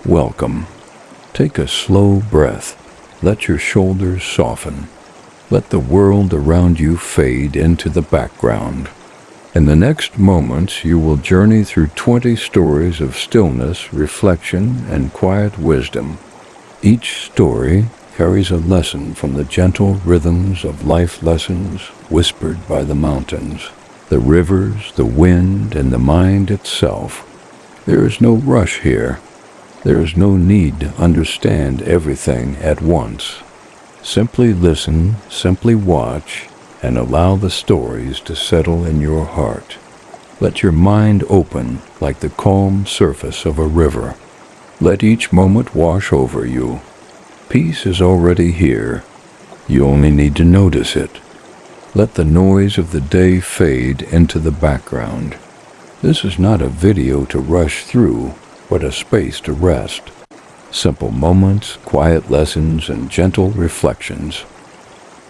Welcome. Take a slow breath. Let your shoulders soften. Let the world around you fade into the background. In the next moments, you will journey through 20 stories of stillness, reflection, and quiet wisdom. Each story carries a lesson from the gentle rhythms of life lessons whispered by the mountains, the rivers, the wind, and the mind itself. There is no rush here. There is no need to understand everything at once. Simply listen, simply watch, and allow the stories to settle in your heart. Let your mind open like the calm surface of a river. Let each moment wash over you. Peace is already here. You only need to notice it. Let the noise of the day fade into the background. This is not a video to rush through, but a space to rest. Simple moments, quiet lessons, and gentle reflections,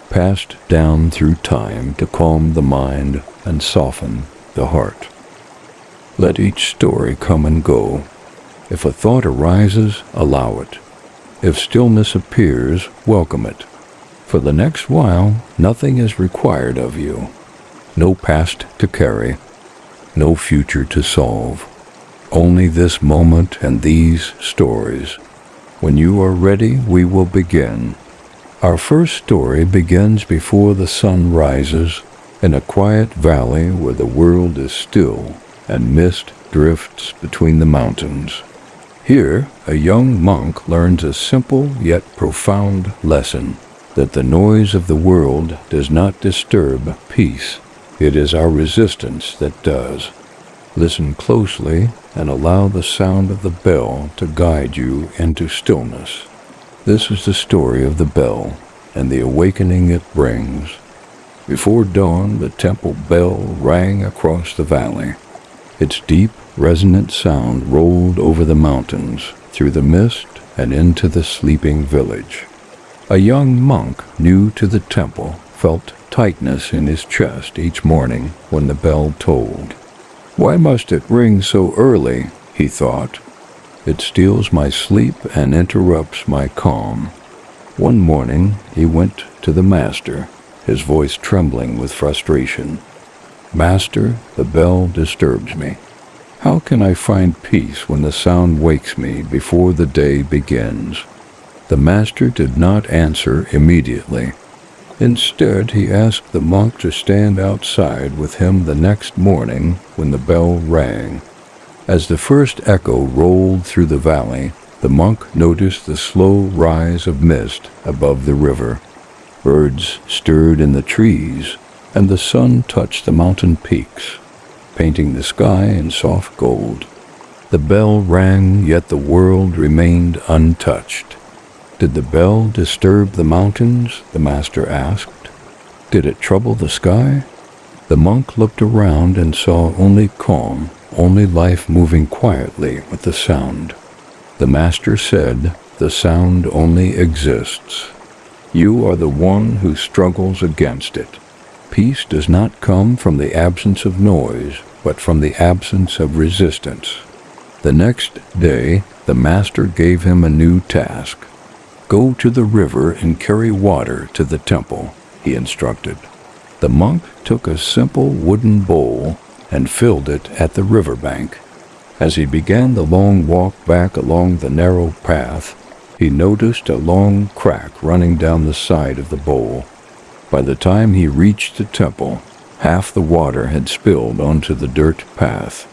passed down through time to calm the mind and soften the heart. Let each story come and go. If a thought arises, allow it. If stillness appears, welcome it. For the next while, nothing is required of you. No past to carry, no future to solve. Only this moment and these stories. When you are ready, we will begin. Our first story begins before the sun rises, in a quiet valley where the world is still and mist drifts between the mountains. Here, a young monk learns a simple yet profound lesson, that the noise of the world does not disturb peace. It is our resistance that does. Listen closely and allow the sound of the bell to guide you into stillness. This is the story of the bell and the awakening it brings. Before dawn, the temple bell rang across the valley. Its deep, resonant sound rolled over the mountains, through the mist, and into the sleeping village. A young monk new to the temple felt tightness in his chest each morning when the bell tolled. "Why must it ring so early?" he thought. "It steals my sleep and interrupts my calm." One morning he went to the master, his voice trembling with frustration. "Master, the bell disturbs me. How can I find peace when the sound wakes me before the day begins?" The master did not answer immediately. Instead, he asked the monk to stand outside with him the next morning when the bell rang. As the first echo rolled through the valley, the monk noticed the slow rise of mist above the river. Birds stirred in the trees, and the sun touched the mountain peaks, painting the sky in soft gold. The bell rang, yet the world remained untouched. "Did the bell disturb the mountains?" the master asked. "Did it trouble the sky?" The monk looked around and saw only calm, only life moving quietly with the sound. The master said, "The sound only exists. You are the one who struggles against it. Peace does not come from the absence of noise, but from the absence of resistance." The next day, the master gave him a new task. "Go to the river and carry water to the temple," he instructed. The monk took a simple wooden bowl and filled it at the riverbank. As he began the long walk back along the narrow path, he noticed a long crack running down the side of the bowl. By the time he reached the temple, half the water had spilled onto the dirt path.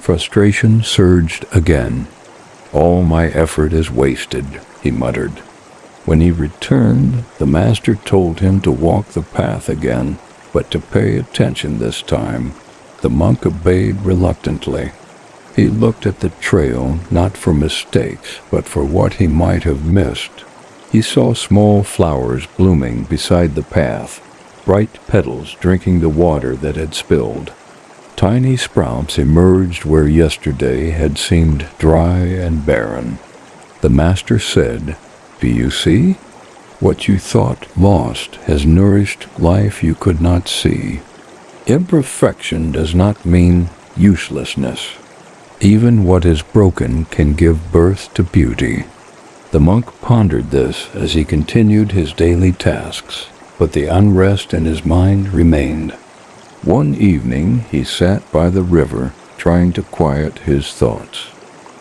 Frustration surged again. "All my effort is wasted," he muttered. When he returned, the master told him to walk the path again, but to pay attention this time. The monk obeyed reluctantly. He looked at the trail not for mistakes, but for what he might have missed. He saw small flowers blooming beside the path, bright petals drinking the water that had spilled. Tiny sprouts emerged where yesterday had seemed dry and barren. The master said, "Do you see? What you thought lost has nourished life you could not see." Imperfection does not mean uselessness. Even what is broken can give birth to beauty. The monk pondered this as he continued his daily tasks, but the unrest in his mind remained. One evening he sat by the river, trying to quiet his thoughts.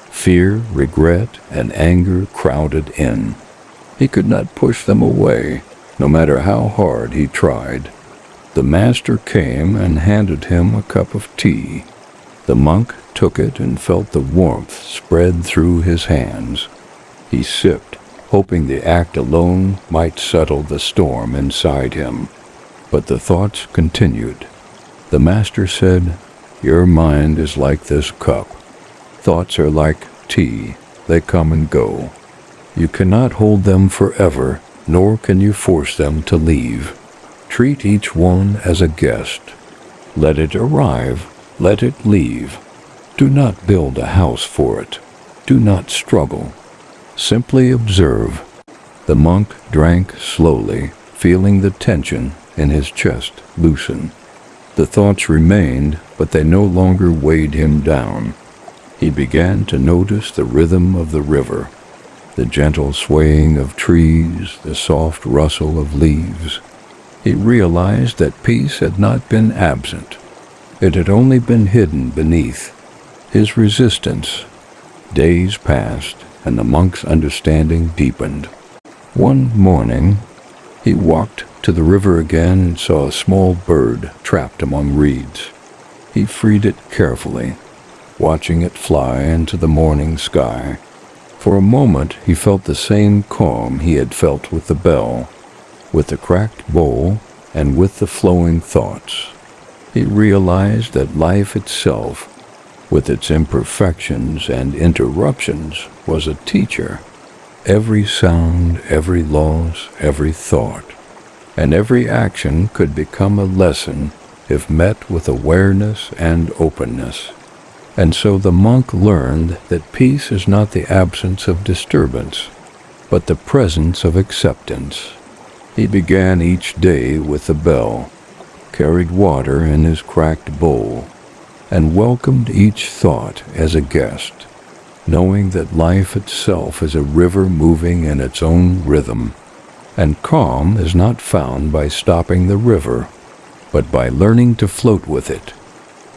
Fear, regret, and anger crowded in. He could not push them away, no matter how hard he tried. The master came and handed him a cup of tea. The monk took it and felt the warmth spread through his hands. He sipped, hoping the act alone might settle the storm inside him. But the thoughts continued. The master said, "Your mind is like this cup. Thoughts are like tea. They come and go. You cannot hold them forever, nor can you force them to leave. Treat each one as a guest. Let it arrive, let it leave. Do not build a house for it. Do not struggle. Simply observe." The monk drank slowly, feeling the tension in his chest loosen. The thoughts remained, but they no longer weighed him down. He began to notice the rhythm of the river, the gentle swaying of trees, the soft rustle of leaves. He realized that peace had not been absent. It had only been hidden beneath his resistance. Days passed, and the monk's understanding deepened. One morning, he walked to the river again and saw a small bird trapped among reeds. He freed it carefully, watching it fly into the morning sky. For a moment, he felt the same calm he had felt with the bell, with the cracked bowl, and with the flowing thoughts. He realized that life itself, with its imperfections and interruptions, was a teacher. Every sound, every loss, every thought, and every action could become a lesson if met with awareness and openness. And so the monk learned that peace is not the absence of disturbance, but the presence of acceptance. He began each day with the bell, carried water in his cracked bowl, and welcomed each thought as a guest, knowing that life itself is a river moving in its own rhythm, and calm is not found by stopping the river, but by learning to float with it.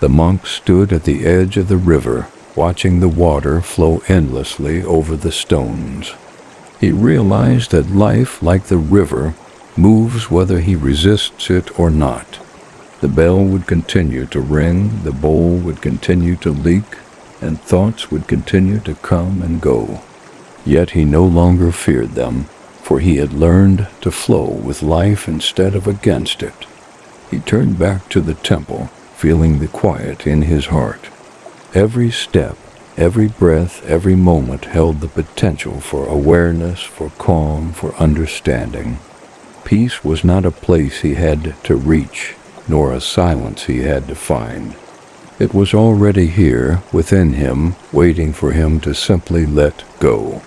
The monk stood at the edge of the river, watching the water flow endlessly over the stones. He realized that life, like the river, moves whether he resists it or not. The bell would continue to ring, the bowl would continue to leak, and thoughts would continue to come and go. Yet he no longer feared them, for he had learned to flow with life instead of against it. He turned back to the temple, feeling the quiet in his heart. Every step, every breath, every moment held the potential for awareness, for calm, for understanding. Peace was not a place he had to reach, nor a silence he had to find. It was already here, within him, waiting for him to simply let go.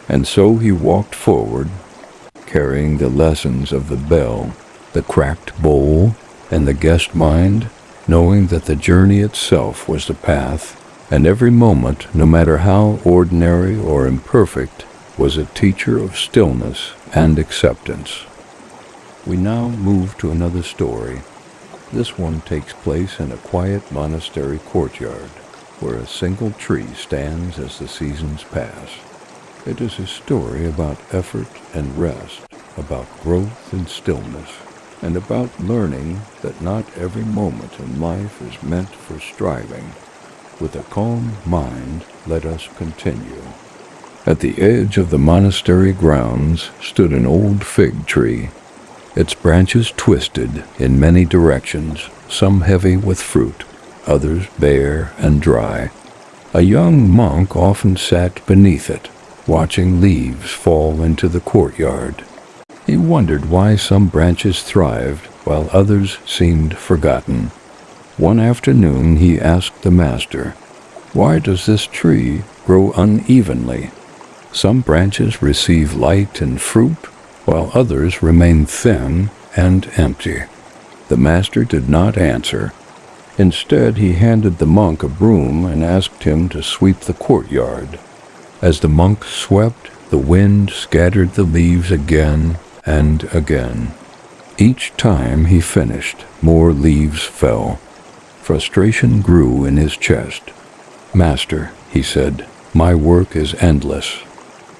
And so he walked forward, carrying the lessons of the bell, the cracked bowl, and the guest mind, knowing that the journey itself was the path, and every moment, no matter how ordinary or imperfect, was a teacher of stillness and acceptance. We now move to another story. This one takes place in a quiet monastery courtyard, where a single tree stands as the seasons pass. It is a story about effort and rest, about growth and stillness, and about learning that not every moment in life is meant for striving. With a calm mind, let us continue. At the edge of the monastery grounds stood an old fig tree. Its branches twisted in many directions, some heavy with fruit, others bare and dry. A young monk often sat beneath it, watching leaves fall into the courtyard. He wondered why some branches thrived while others seemed forgotten. One afternoon he asked the master, "Why does this tree grow unevenly? Some branches receive light and fruit, while others remain thin and empty." The master did not answer. Instead, he handed the monk a broom and asked him to sweep the courtyard. As the monk swept, the wind scattered the leaves again and again. Each time he finished, more leaves fell. Frustration grew in his chest. "Master," he said, "my work is endless.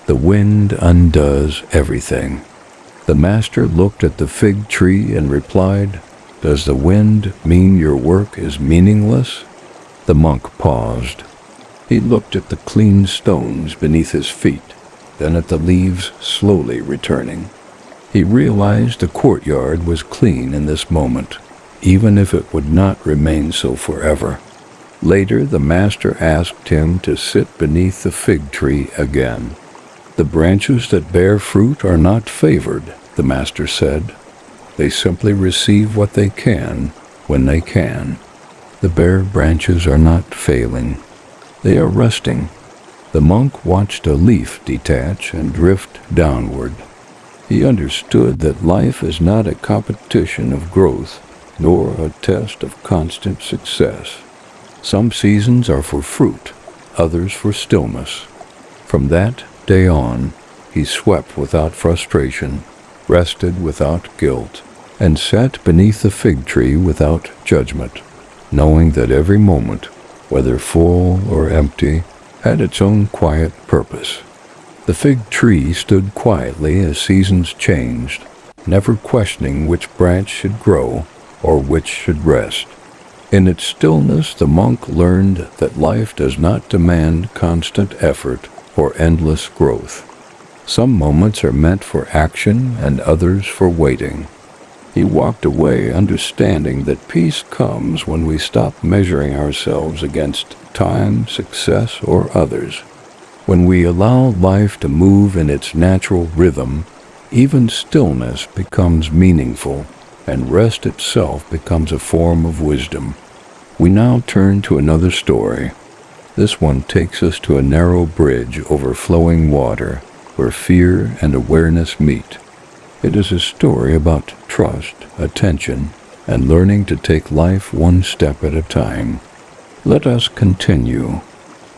The wind undoes everything." The master looked at the fig tree and replied, "Does the wind mean your work is meaningless?" The monk paused. He looked at the clean stones beneath his feet, then at the leaves slowly returning. He realized the courtyard was clean in this moment, even if it would not remain so forever. Later, the master asked him to sit beneath the fig tree again. "The branches that bear fruit are not favored," the master said. "They simply receive what they can when they can. The bare branches are not failing. They are resting." The monk watched a leaf detach and drift downward. He understood that life is not a competition of growth, nor a test of constant success. Some seasons are for fruit, others for stillness. From that day on, he swept without frustration, rested without guilt, and sat beneath the fig tree without judgment, knowing that every moment, whether full or empty, had its own quiet purpose. The fig tree stood quietly as seasons changed, never questioning which branch should grow or which should rest. In its stillness, the monk learned that life does not demand constant effort or endless growth. Some moments are meant for action and others for waiting. He walked away understanding that peace comes when we stop measuring ourselves against time, success, or others. When we allow life to move in its natural rhythm, even stillness becomes meaningful, and rest itself becomes a form of wisdom. We now turn to another story. This one takes us to a narrow bridge over flowing water, where fear and awareness meet. It is a story about trust, attention, and learning to take life one step at a time. Let us continue.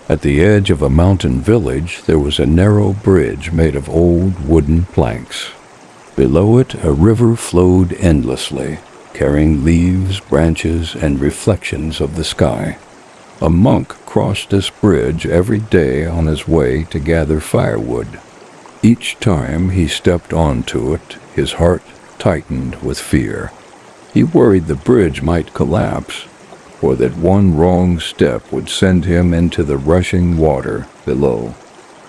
At the edge of a mountain village, there was a narrow bridge made of old wooden planks. Below it, a river flowed endlessly, carrying leaves, branches, and reflections of the sky. A monk crossed this bridge every day on his way to gather firewood. Each time he stepped onto it, his heart tightened with fear. He worried the bridge might collapse, or that one wrong step would send him into the rushing water below.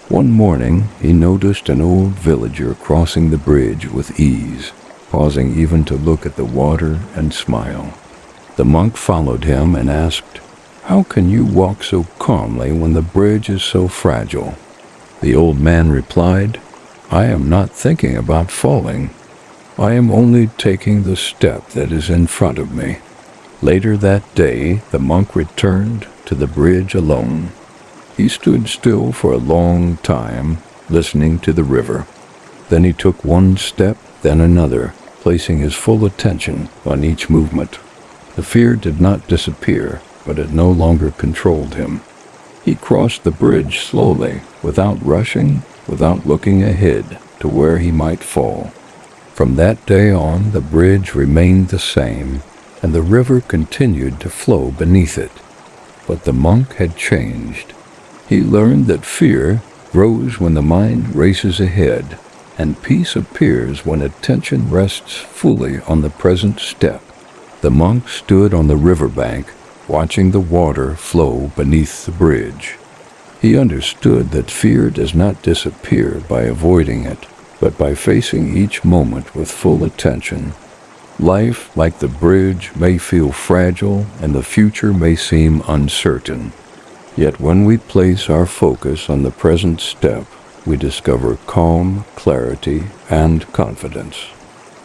One morning, he noticed an old villager crossing the bridge with ease, pausing even to look at the water and smile. The monk followed him and asked, "How can you walk so calmly when the bridge is so fragile?" The old man replied, "I am not thinking about falling. I am only taking the step that is in front of me." Later that day, the monk returned to the bridge alone. He stood still for a long time, listening to the river. Then he took one step, then another, placing his full attention on each movement. The fear did not disappear, but it no longer controlled him. He crossed the bridge slowly, without rushing, without looking ahead to where he might fall. From that day on, the bridge remained the same, and the river continued to flow beneath it. But the monk had changed. He learned that fear grows when the mind races ahead, and peace appears when attention rests fully on the present step. The monk stood on the riverbank, watching the water flow beneath the bridge. He understood that fear does not disappear by avoiding it, but by facing each moment with full attention. Life, like the bridge, may feel fragile and the future may seem uncertain. Yet when we place our focus on the present step, we discover calm, clarity, and confidence.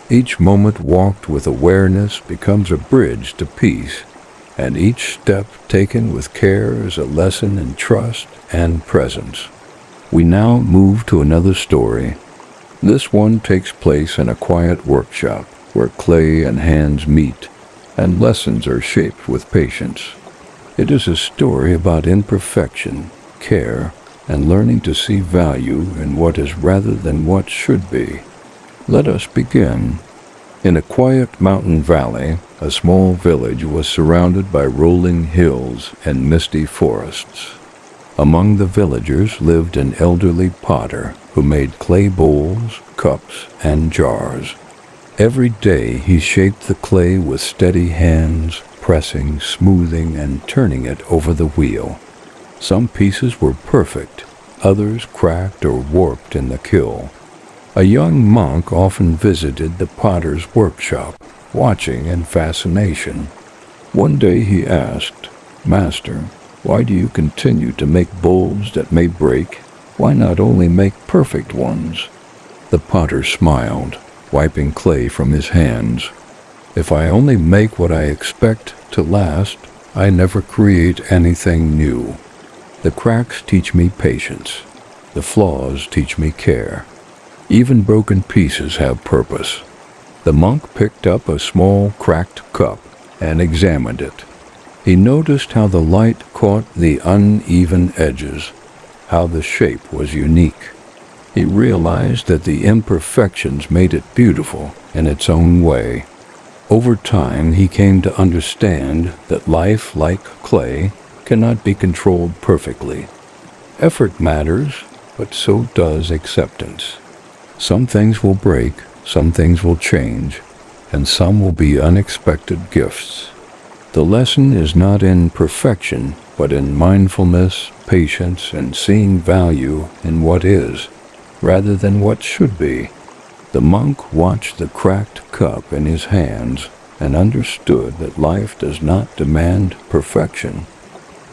Each moment walked with awareness becomes a bridge to peace, and each step taken with care is a lesson in trust and presence. We now move to another story. This one takes place in a quiet workshop where clay and hands meet, and lessons are shaped with patience. It is a story about imperfection, care, and learning to see value in what is rather than what should be. Let us begin. In a quiet mountain valley, a small village was surrounded by rolling hills and misty forests. Among the villagers lived an elderly potter who made clay bowls, cups, and jars. Every day he shaped the clay with steady hands, pressing, smoothing, and turning it over the wheel. Some pieces were perfect, others cracked or warped in the kiln. A young monk often visited the potter's workshop, watching in fascination. One day he asked, "Master, why do you continue to make bowls that may break? Why not only make perfect ones?" The potter smiled, wiping clay from his hands. "If I only make what I expect to last, I never create anything new. The cracks teach me patience. The flaws teach me care. Even broken pieces have purpose." The monk picked up a small cracked cup and examined it. He noticed how the light caught the uneven edges, how the shape was unique. He realized that the imperfections made it beautiful in its own way. Over time, he came to understand that life, like clay, cannot be controlled perfectly. Effort matters, but so does acceptance. Some things will break, some things will change, and some will be unexpected gifts. The lesson is not in perfection, but in mindfulness, patience, and seeing value in what is, rather than what should be. The monk watched the cracked cup in his hands and understood that life does not demand perfection.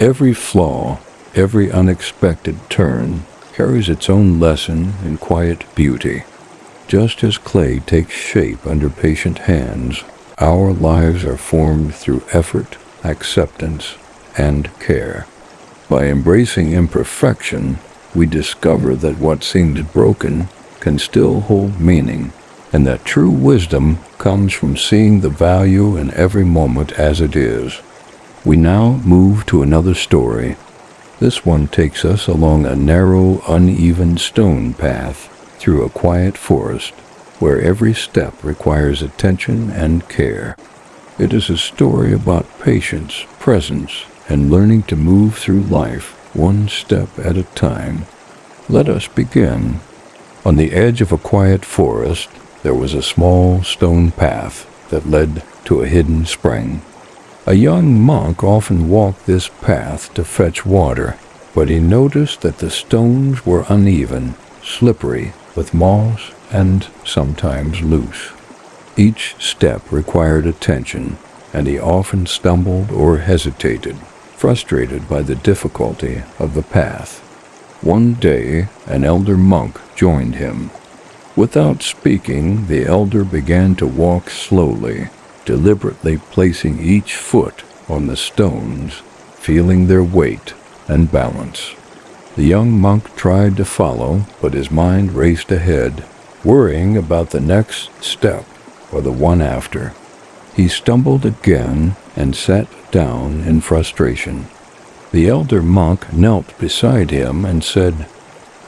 Every flaw, every unexpected turn, carries its own lesson in quiet beauty. Just as clay takes shape under patient hands, our lives are formed through effort, acceptance, and care. By embracing imperfection, we discover that what seemed broken can still hold meaning, and that true wisdom comes from seeing the value in every moment as it is. We now move to another story. This one takes us along a narrow, uneven stone path through a quiet forest where every step requires attention and care. It is a story about patience, presence, and learning to move through life one step at a time. Let us begin. On the edge of a quiet forest, there was a small stone path that led to a hidden spring. A young monk often walked this path to fetch water, but he noticed that the stones were uneven, slippery, with moss, and sometimes loose. Each step required attention, and he often stumbled or hesitated, frustrated by the difficulty of the path. One day, an elder monk joined him. Without speaking, the elder began to walk slowly, deliberately placing each foot on the stones, feeling their weight and balance. The young monk tried to follow, but his mind raced ahead, worrying about the next step or the one after. He stumbled again and sat down in frustration. The elder monk knelt beside him and said,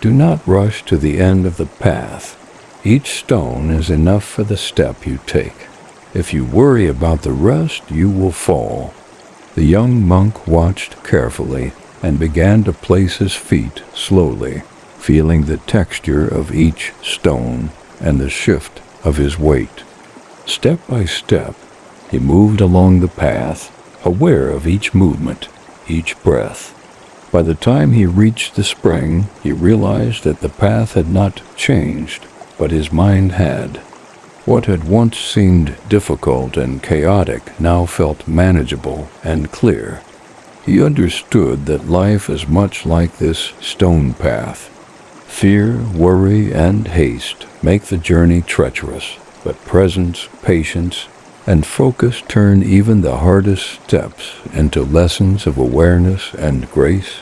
"Do not rush to the end of the path. Each stone is enough for the step you take. If you worry about the rest, you will fall." The young monk watched carefully and began to place his feet slowly, feeling the texture of each stone and the shift of his weight. Step by step, he moved along the path, aware of each movement, each breath. By the time he reached the spring, he realized that the path had not changed, but his mind had. What had once seemed difficult and chaotic now felt manageable and clear. He understood that life is much like this stone path. Fear, worry, and haste make the journey treacherous, but presence, patience, and focus turn even the hardest steps into lessons of awareness and grace.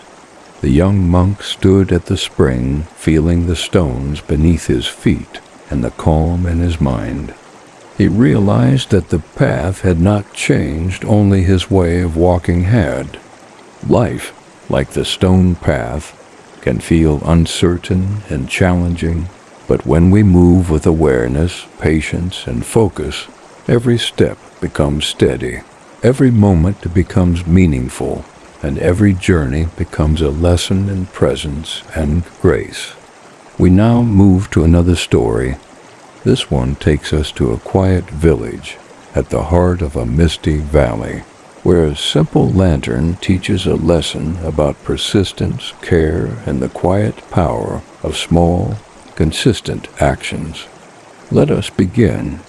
The young monk stood at the spring, feeling the stones beneath his feet and the calm in his mind. He realized that the path had not changed, only his way of walking had. Life, like the stone path, can feel uncertain and challenging, but when we move with awareness, patience, and focus, every step becomes steady. Every moment becomes meaningful, and every journey becomes a lesson in presence and grace. We now move to another story. This one takes us to a quiet village at the heart of a misty valley, where a simple lantern teaches a lesson about persistence, care, and the quiet power of small, consistent actions. Let us begin.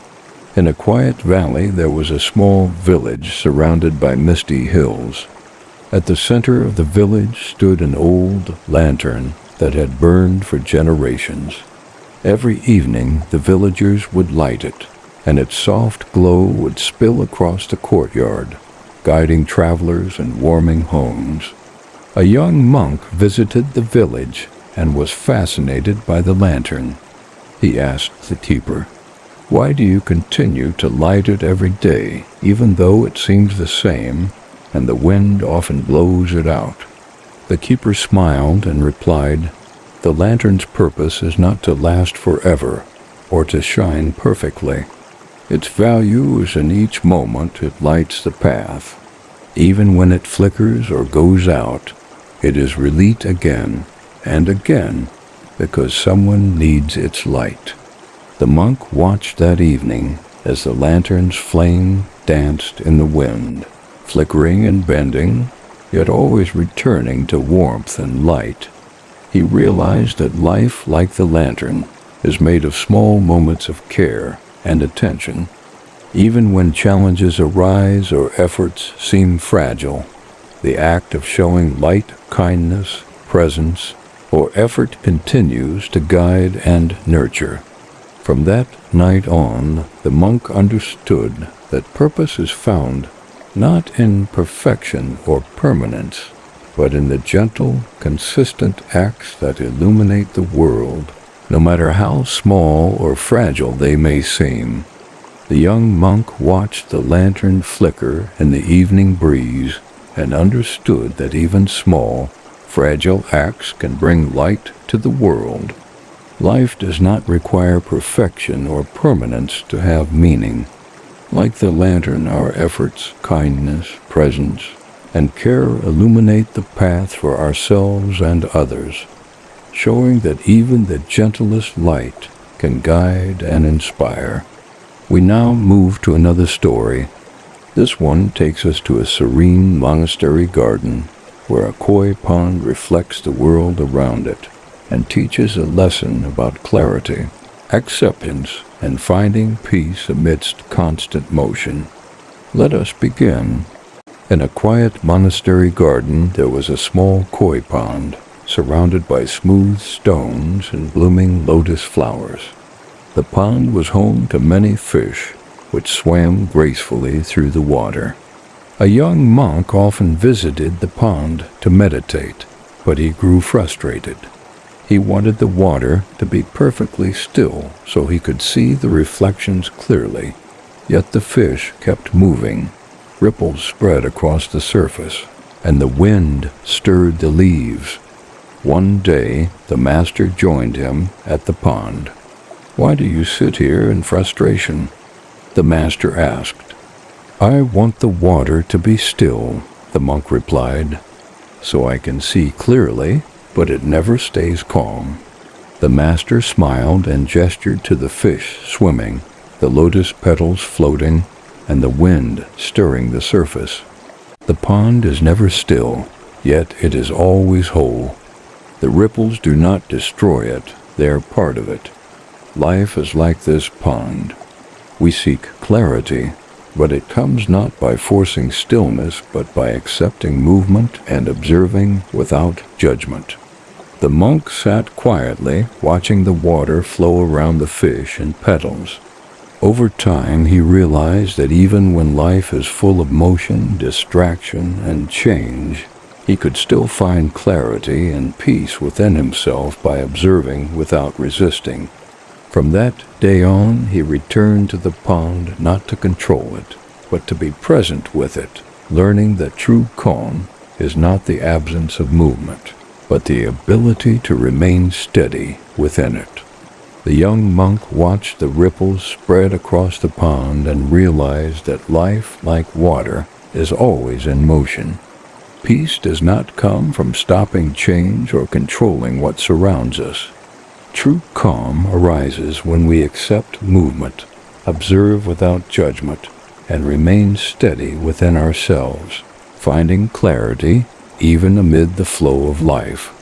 In a quiet valley there was a small village surrounded by misty hills. At the center of the village stood an old lantern that had burned for generations. Every evening the villagers would light it, and its soft glow would spill across the courtyard, guiding travelers and warming homes. A young monk visited the village and was fascinated by the lantern. He asked the keeper, "Why do you continue to light it every day, even though it seems the same, and the wind often blows it out?" The keeper smiled and replied, "The lantern's purpose is not to last forever, or to shine perfectly. Its value is in each moment it lights the path. Even when it flickers or goes out, it is relit again and again, because someone needs its light." The monk watched that evening as the lantern's flame danced in the wind, flickering and bending, yet always returning to warmth and light. He realized that life, like the lantern, is made of small moments of care and attention. Even when challenges arise or efforts seem fragile, the act of showing light, kindness, presence, or effort continues to guide and nurture. From that night on, the monk understood that purpose is found not in perfection or permanence, but in the gentle, consistent acts that illuminate the world, no matter how small or fragile they may seem. The young monk watched the lantern flicker in the evening breeze and understood that even small, fragile acts can bring light to the world. Life does not require perfection or permanence to have meaning. Like the lantern, our efforts, kindness, presence, and care illuminate the path for ourselves and others, showing that even the gentlest light can guide and inspire. We now move to another story. This one takes us to a serene monastery garden where a koi pond reflects the world around it and teaches a lesson about clarity, acceptance, and finding peace amidst constant motion. Let us begin. In a quiet monastery garden there was a small koi pond, surrounded by smooth stones and blooming lotus flowers. The pond was home to many fish, which swam gracefully through the water. A young monk often visited the pond to meditate, but he grew frustrated. He wanted the water to be perfectly still so he could see the reflections clearly, yet the fish kept moving. Ripples spread across the surface, and the wind stirred the leaves. One day, the master joined him at the pond. "Why do you sit here in frustration?" the master asked. "I want the water to be still," the monk replied, "so I can see clearly, but it never stays calm." The master smiled and gestured to the fish swimming, the lotus petals floating, and the wind stirring the surface. The pond is never still, yet it is always whole. The ripples do not destroy it, they are part of it. Life is like this pond. We seek clarity, but it comes not by forcing stillness, but by accepting movement and observing without judgment. The monk sat quietly, watching the water flow around the fish and petals. Over time, he realized that even when life is full of motion, distraction, and change, he could still find clarity and peace within himself by observing without resisting. From that day on, he returned to the pond not to control it, but to be present with it, learning that true calm is not the absence of movement, but the ability to remain steady within it. The young monk watched the ripples spread across the pond and realized that life, like water, is always in motion. Peace does not come from stopping change or controlling what surrounds us. True calm arises when we accept movement, observe without judgment, and remain steady within ourselves, finding clarity even amid the flow of life.